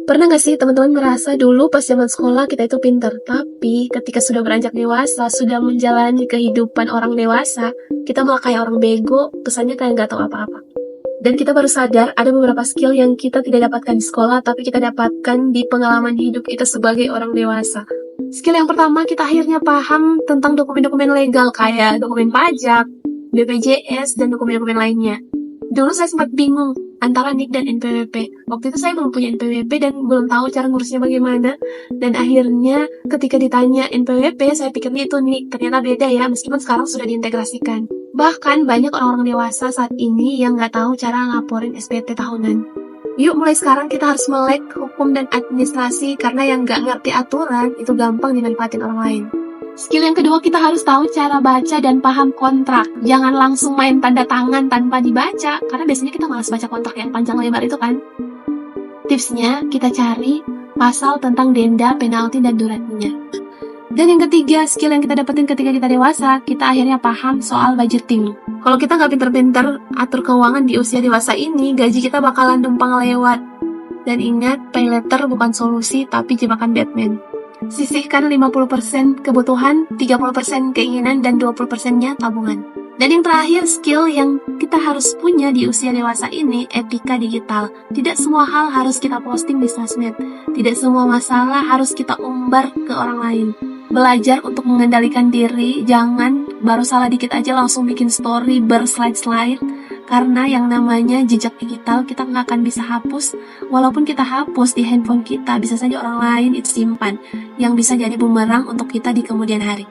Pernah nggak sih teman-teman merasa dulu pas zaman sekolah kita itu pintar, tapi ketika sudah beranjak dewasa, sudah menjalani kehidupan orang dewasa, kita malah kayak orang bego, kesannya kayak nggak tahu apa-apa. Dan kita baru sadar ada beberapa skill yang kita tidak dapatkan di sekolah, tapi kita dapatkan di pengalaman hidup kita sebagai orang dewasa. Skill yang pertama, kita akhirnya paham tentang dokumen-dokumen legal kayak dokumen pajak, BPJS, dan dokumen-dokumen lainnya. Dulu saya sempat bingung antara NIK dan NPWP. Waktu itu saya belum punya NPWP dan belum tahu cara ngurusnya bagaimana. Dan akhirnya ketika ditanya NPWP, saya pikirnya itu NIK. Ternyata beda ya, meskipun sekarang sudah diintegrasikan. Bahkan banyak orang-orang dewasa saat ini yang nggak tahu cara laporin SPT tahunan. Yuk mulai sekarang kita harus melek hukum dan administrasi karena yang nggak ngerti aturan itu gampang dimanfaatin orang lain. Skill yang kedua, kita harus tahu cara baca dan paham kontrak. Jangan langsung main tanda tangan tanpa dibaca, karena biasanya kita malas baca kontrak yang panjang lebar itu kan. Tipsnya, kita cari pasal tentang denda, penalti, dan durasinya. Dan yang ketiga, skill yang kita dapetin ketika kita dewasa, kita akhirnya paham soal budgeting. Kalau kita nggak pinter-pinter atur keuangan di usia dewasa ini, gaji kita bakalan numpang lewat. Dan ingat, pay letter bukan solusi, tapi jebakan Batman. Sisihkan 50% kebutuhan, 30% keinginan, dan 20%-nya tabungan. Dan yang terakhir, skill yang kita harus punya di usia dewasa ini, etika digital. Tidak semua hal harus kita posting di sosmed. Tidak semua masalah harus kita umbar ke orang lain. Belajar untuk mengendalikan diri, jangan baru salah dikit aja langsung bikin story berslide-slide. Karena yang namanya jejak digital kita nggak akan bisa hapus. Walaupun kita hapus di handphone kita, bisa saja orang lain itu simpan, yang bisa jadi bumerang untuk kita di kemudian hari.